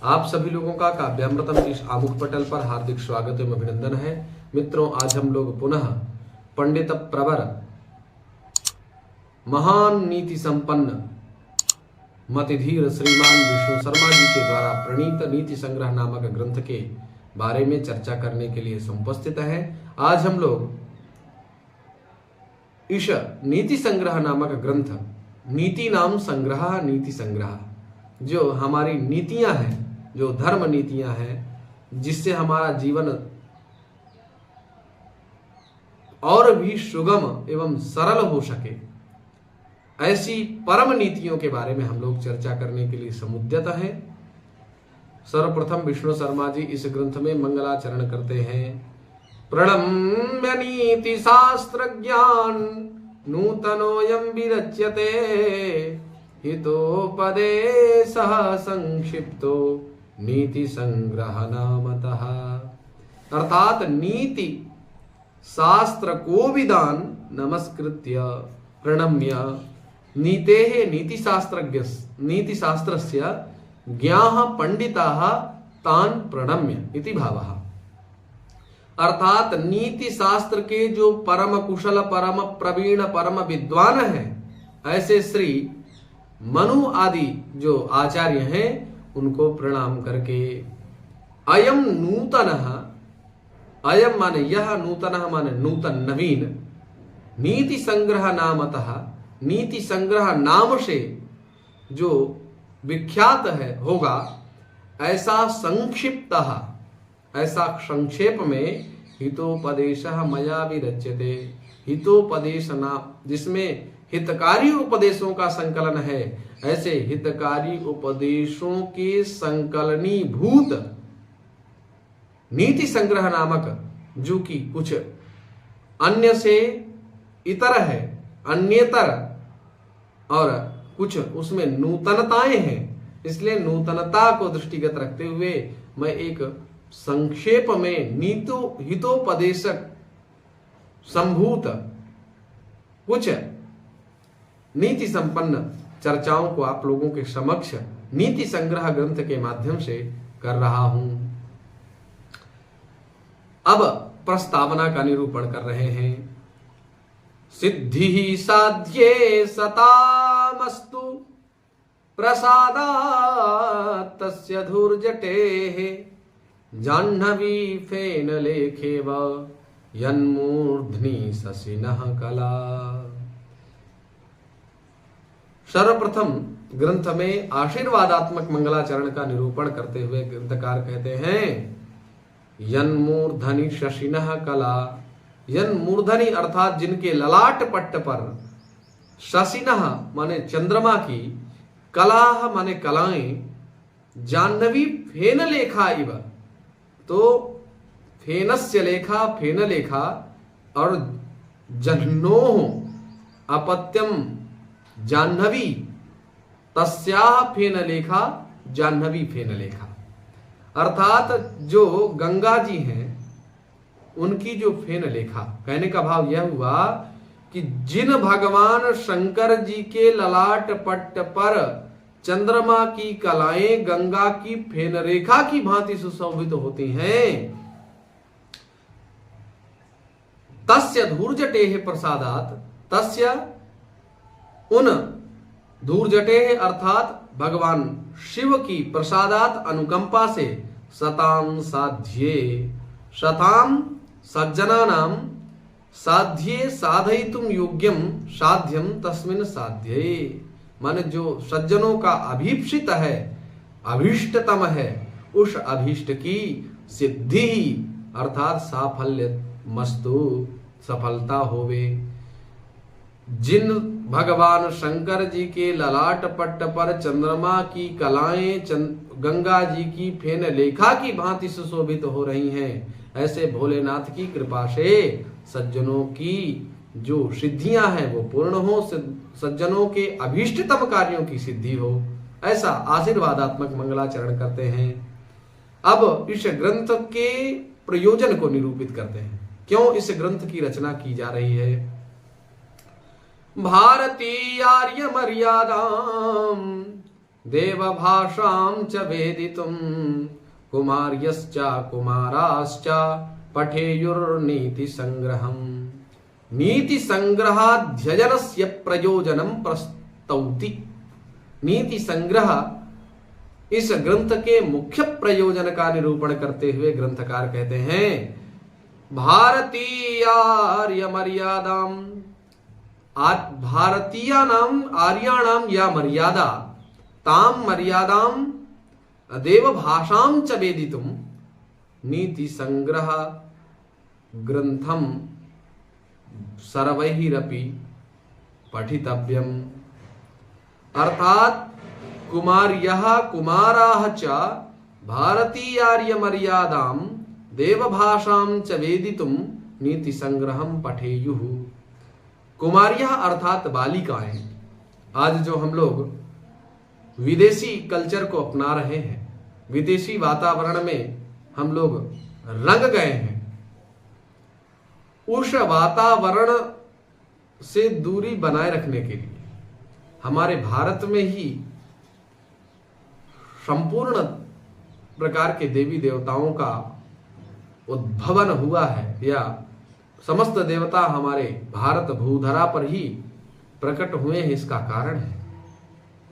आप सभी लोगों का काव्यामृतम इस आमुख पटल पर हार्दिक स्वागत एवं अभिनंदन है। मित्रों, आज हम लोग पुनः पंडित प्रवर महान नीति संपन्न मतिधीर श्रीमान विष्णु शर्मा जी के द्वारा प्रणीत नीति संग्रह नामक ग्रंथ के बारे में चर्चा करने के लिए समुपस्थित है। आज हम लोग इस नीति संग्रह नामक ग्रंथ नीति नाम संग्रह नीति संग्रह, जो हमारी नीतियां हैं, जो धर्म नीतियां हैं, जिससे हमारा जीवन और भी सुगम एवं सरल हो सके, ऐसी परम नीतियों के बारे में हम लोग चर्चा करने के लिए समुद्यत हैं। सर्वप्रथम विष्णु शर्मा जी इस ग्रंथ में मंगलाचरण करते हैं। प्रणम्य नीति शास्त्र ज्ञान नूतनोऽयं विरच्यते हितोपदेशः संक्षिप्तो नीति संग्रह नामतः। अर्थात नीति शास्त्र को विदान नमस्कृत्य प्रणम्य नीतेः नीति शास्त्रस्य ज्ञाः पंडिताः तान् प्रणम्य इति भावः। अर्थात नीति शास्त्र के जो परम कुशल, परम प्रवीण, परम विद्वान हैं, ऐसे श्री मनु आदि जो आचार्य हैं, उनको प्रणाम करके अयम नूतनः, अयम माने यह, नूतनः माने नूतन, नवीन, नीति संग्रह नामतः, नीति संग्रह नाम से जो विख्यात है होगा, ऐसा संक्षिप्तः, ऐसा संक्षेप में हितोपदेशः मया विरच्यते। हितोपदेश नाम, जिसमें हितकारी उपदेशों का संकलन है, ऐसे हितकारी उपदेशों के संकलनी भूत नीति संग्रह नामक, जो कि कुछ अन्य से इतर है, अन्यतर, और कुछ उसमें नूतनताएं हैं, इसलिए नूतनता को दृष्टिगत रखते हुए मैं एक संक्षेप में हितोपदेशक संभूत कुछ नीति संपन्न चर्चाओं को आप लोगों के समक्ष नीति संग्रह ग्रंथ के माध्यम से कर रहा हूं। अब प्रस्तावना का निरूपण कर रहे हैं। सिद्धि साध्ये सतामस्तु प्रसादात् तस्य धूर्जटेः जाह्नवी फेन लेखेव यन्मूर्ध्नि शशिनः कला। सर्वप्रथम ग्रंथ में आशीर्वादात्मक मंगलाचरण का निरूपण करते हुए ग्रंथकार कहते हैं, यन्मूर्धनि शशिनः कला। यन्मूर्धनि अर्थात जिनके ललाट पट्ट पर, शशिनः माने चंद्रमा की, कलाः माने कलाएं, जाह्नवी फेन लेखा इव, तो फेनस्य लेखा, फेन लेखा, और जह्नोः अपत्यम जाह्नवी, तस्याः फेन लेखा, जाह्नवी फेन लेखा। अर्थात जो गंगा जी हैं, उनकी जो फेन लेखा, कहने का भाव यह हुआ कि जिन भगवान शंकर जी के ललाट पट्ट पर चंद्रमा की कलाएं गंगा की फेन रेखा की भांति सुशोभित होती हैं, तस्य धूर्जटेः प्रसादात्, तस्य उन धूर्जटेः अर्थात भगवान शिव की प्रसादात अनुकंपा से, सताम साध्ये, सताम सज्जनानाम, साध्ये साधयितुम योग्यम साध्यम तस्मिन् साध्ये, माने जो सज्जनों का अभीप्सित है, अभीष्टतम है, उस अभीष्ट की सिद्धि अर्थात साफल्य मस्तु, सफलता होवे। जिन भगवान शंकर जी के ललाट पट्ट पर चंद्रमा की कलाएं गंगा जी की फेन लेखा की भांति सुशोभित हो रही हैं, ऐसे भोलेनाथ की कृपा से सज्जनों की जो सिद्धियां हैं वो पूर्ण हो, सज्जनों के अभीष्टतम कार्यों की सिद्धि हो, ऐसा आशीर्वादात्मक मंगलाचरण करते हैं। अब इस ग्रंथ के प्रयोजन को निरूपित करते हैं, क्यों इस ग्रंथ की रचना की जा रही है। भारतीयार्य मर्यादाम देवभाषां च वेदितुं कुमार्यश्च कुमाराश्च पठेयुर्नीति संग्रहम्। नीति संग्रहाध्ययनस्य प्रयोजनं प्रस्तौति। नीति संग्रह इस ग्रंथ के मुख्य प्रयोजन का निरूपण करते हुए ग्रंथकार कहते हैं भारतीयार्य मर्यादाम, भारतीयानाम आर्याणाम या मर्यादा ताम मर्यादाम देव भाषां च वेदितुम नीति संग्रह ग्रंथम सर्वैरपि पठितव्यम। अर्थात कुमार्यः कुमाराः च भारतीयार्य मर्यादां देवभाषां च वेदितुं नीति संग्रहं पठेयुः। कुमार्यः अर्थात बालिकाएं। आज जो हम लोग विदेशी कल्चर को अपना रहे हैं, विदेशी वातावरण में हम लोग रंग गए हैं, उस वातावरण से दूरी बनाए रखने के लिए हमारे भारत में ही संपूर्ण प्रकार के देवी देवताओं का उद्भवन हुआ है, या समस्त देवता हमारे भारत भूधरा पर ही प्रकट हुए हैं। इसका कारण है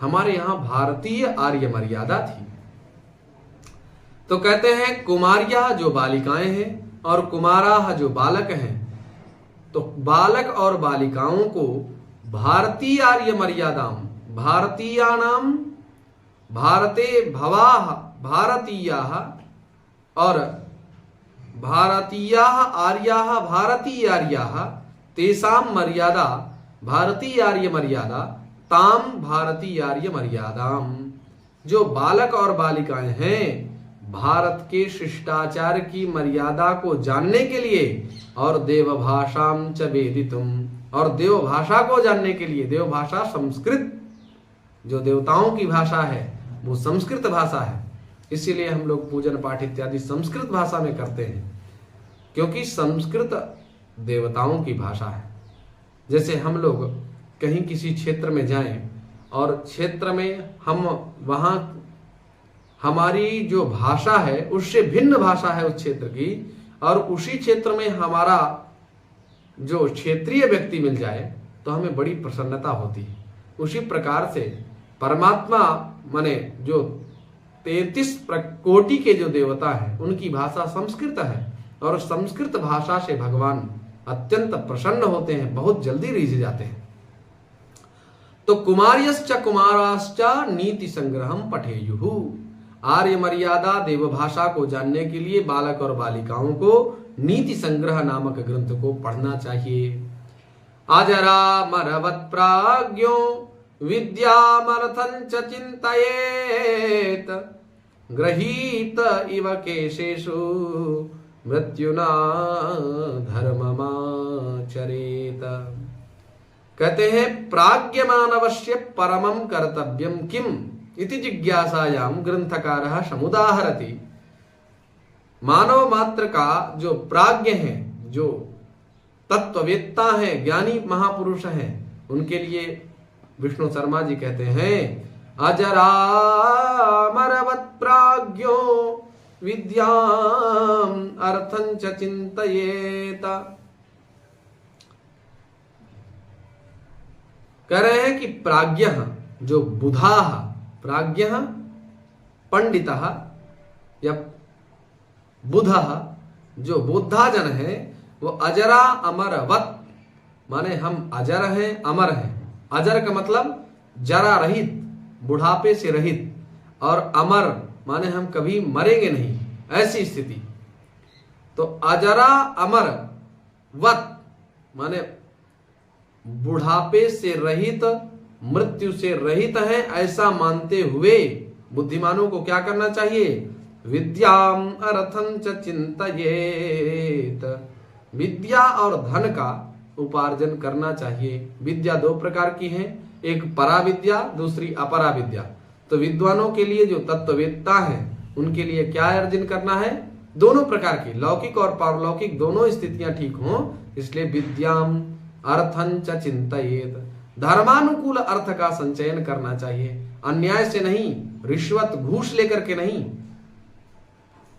हमारे यहां भारतीय आर्य मर्यादा थी। तो कहते हैं कुमारिया जो बालिकाएं हैं और कुमारा जो बालक हैं, तो बालक और बालिकाओं को भारतीय आर्य मर्यादाम, भारतीयानाम भारते भवाः भारतीयाः और भारतीयाः आर्याः भारतीयार्याः तेषां मर्यादा भारतीय आर्य मर्यादा ताम भारतीय आर्य मर्यादाम। जो बालक और बालिकाएं हैं भारत के शिष्टाचार की मर्यादा को जानने के लिए और देवभाषां च वेदितुम, और देव भाषा को जानने के लिए, देव भाषा संस्कृत, जो देवताओं की भाषा है वो संस्कृत भाषा है, इसीलिए हम लोग पूजन पाठ इत्यादि संस्कृत भाषा में करते हैं, क्योंकि संस्कृत देवताओं की भाषा है। जैसे हम लोग कहीं किसी क्षेत्र में जाएं और क्षेत्र में हम वहाँ हमारी जो भाषा है उससे भिन्न भाषा है उस क्षेत्र की, और उसी क्षेत्र में हमारा जो क्षेत्रीय व्यक्ति मिल जाए तो हमें बड़ी प्रसन्नता होती है। उसी प्रकार से परमात्मा माने जो 33 कोटि के जो देवता हैं उनकी भाषा संस्कृत है, और संस्कृत भाषा से भगवान अत्यंत प्रसन्न होते हैं, बहुत जल्दी रिझ जाते हैं। तो कुमार्यश्च कुमाराश्च नीति संग्रहम पठेयुः। आर्य मर्यादा देव भाषा को जानने के लिए बालक और बालिकाओं को नीति संग्रह नामक ग्रंथ को पढ़ना चाहिए। अजरामरवत् प्राज्ञो विद्यामर्थं च चिन्तयेत्, गृहीत इव केशेषु मृत्युना धर्ममाचरेत। कहते हैं प्राज्ञ मानवस्य परमं कर्तव्यम किम इति जिज्ञासायाम ग्रंथकारः समुदाहरति। मानव मात्र का जो प्राज्ञ है, जो तत्ववेत्ता है, ज्ञानी महापुरुष हैं, उनके लिए विष्णु शर्मा जी कहते हैं अजरामरवत् प्राज्ञो विद्याम अर्थं च चिन्तयेत। कह रहे हैं कि प्राज्ञ जो बुधा, प्राज्ञ पंडित या बुध जो बुद्धाजन है वो अजरा अमरवत, माने हम अजर हैं अमर हैं। अजर का मतलब जरा रहित, बुढ़ापे से रहित, और अमर माने हम कभी मरेंगे नहीं, ऐसी स्थिति। तो अजरा अमर वत माने बुढ़ापे से रहित, मृत्यु से रहित है, ऐसा मानते हुए बुद्धिमानों को क्या करना चाहिए? विद्याम अर्थं च चिन्तयेत। विद्या और धन का उपार्जन करना चाहिए। विद्या दो प्रकार की है, एक परा विद्या, दूसरी अपरा विद्या। तो विद्वानों के लिए जो तत्ववेत्ता हैं उनके लिए क्या अर्जन करना है? दोनों प्रकार की, लौकिक और पारलौकिक दोनों स्थितियां ठीक हों, इसलिए विद्याम अर्थं च चिन्तयेत। धर्मानुकूल अर्थ का संचयन करना चाहिए, अन्याय से नहीं, रिश्वत घूस लेकर के नहीं,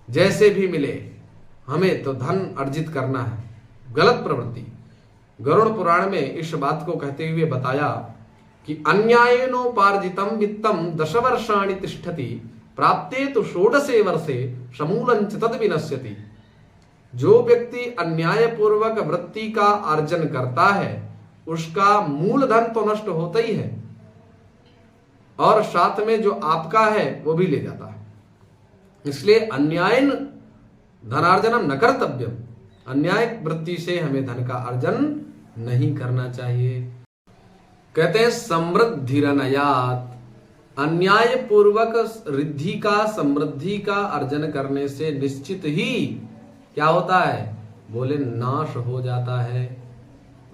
जैसे भी मिले हमें तो धन अर्जित करना है, गलत प्रवृत्ति। गरुड़ पुराण में इस बात को कहते हुए बताया कि अन्यायेनोपार्जितम वित्तम 10 वर्षाणि तिष्ठति प्राप्ते तो 16 वर्षे समूलंच तद विनश्यति। जो व्यक्ति अन्याय पूर्वक वृत्ति का अर्जन करता है उसका मूलधन तो नष्ट होता ही है और साथ में जो आपका है वो भी ले जाता है। इसलिए अन्यायन धनार्जनम न कर्तव्यम, अन्याय वृत्ति से हमें धन का अर्जन नहीं करना चाहिए। कहते हैं समृद्धिरनयात, अन्याय पूर्वक रिद्धि का, समृद्धि का अर्जन करने से निश्चित ही क्या होता है, बोले नाश हो जाता है।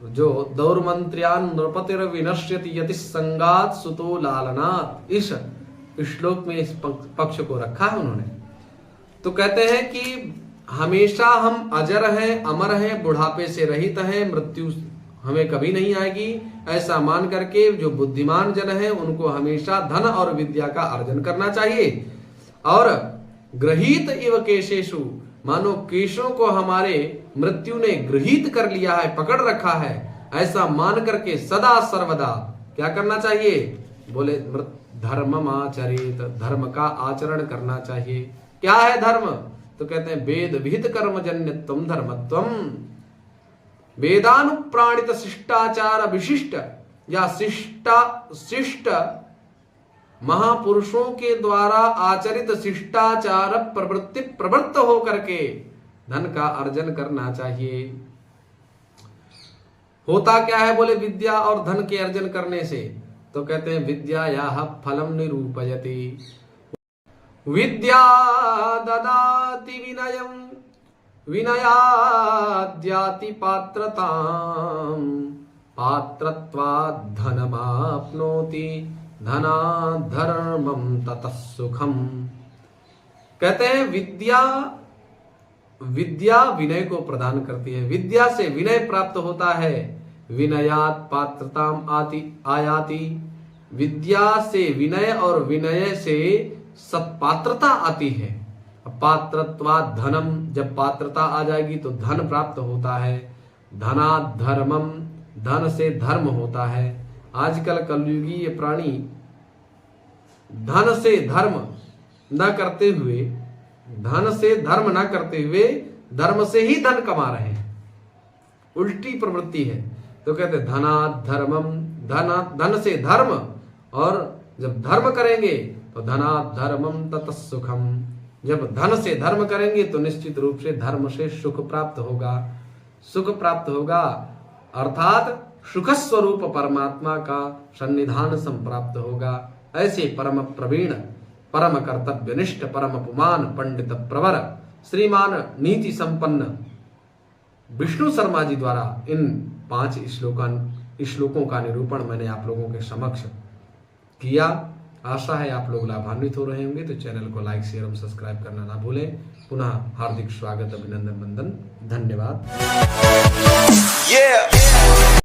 जो दौर्मंत्र्यान नृपतिर विनश्यति यति संगात सुतो लालनात्, इस श्लोक में इस पक्ष को रखा है उन्होंने। तो कहते हैं कि हमेशा हम अजर हैं, अमर हैं, बुढ़ापे से रहित हैं, मृत्यु हमें कभी नहीं आएगी, ऐसा मान करके जो बुद्धिमान जन हैं उनको हमेशा धन और विद्या का अर्जन करना चाहिए। और गृहीत इव केशेषु, मानो केशों को हमारे मृत्यु ने गृहीत कर लिया है, पकड़ रखा है, ऐसा मान करके सदा सर्वदा क्या करना चाहिए, बोले धर्म आचरित, धर्म का आचरण करना चाहिए। क्या है धर्म, तो कहते हैं वेद विहित कर्म जन्यत्वम धर्मत्वम, वेदानुप्राणित शिष्टाचार विशिष्ट या शिष्ट महापुरुषों के द्वारा आचरित शिष्टाचार प्रवृत्ति प्रवृत्त होकर के धन का अर्जन करना चाहिए। होता क्या है, बोले विद्या और धन के अर्जन करने से, तो कहते हैं विद्या याह फलम निरूपयति, विद्या ददाति विनयम विनयाद्याति पात्रताम पात्रत्वात् धनमाप्नोति धनात् धर्मं ततः सुखम। कहते हैं विद्या विनय को प्रदान करती है, विद्या से विनय प्राप्त होता है, विनयात् पात्रताम आयाति, विद्या से विनय और विनय से सत्पात्रता आती है। पात्रत्वात् धनम, जब पात्रता आ जाएगी तो धन प्राप्त होता है, धनात् धर्मम, धन से धर्म होता है। आजकल कलयुगीय प्राणी धन से धर्म न करते हुए, धन से धर्म न करते हुए धर्म से ही धन कमा रहे हैं, उल्टी प्रवृत्ति है। तो कहते धनात् धर्मम, धन से धर्म, और जब धर्म करेंगे तो धनात् धर्मम ततः सुखम, जब धन से धर्म करेंगे तो निश्चित रूप से धर्म से सुख प्राप्त होगा, सुख प्राप्त होगा, अर्थात सुख स्वरूप परमात्मा का सन्निधान संप्राप्त होगा। ऐसे परम प्रवीण, परम कर्तव्यनिष्ठ, परम पुमान, पंडित प्रवर, श्रीमान नीति संपन्न विष्णु शर्मा जी द्वारा इन 5 श्लोकों का निरूपण मैंने आप लोगों के समक्ष किया। आशा है आप लोग लाभान्वित हो रहे होंगे। तो चैनल को लाइक, शेयर और सब्सक्राइब करना ना भूलें। पुनः हार्दिक स्वागत, अभिनंदन, वंदन, धन्यवाद।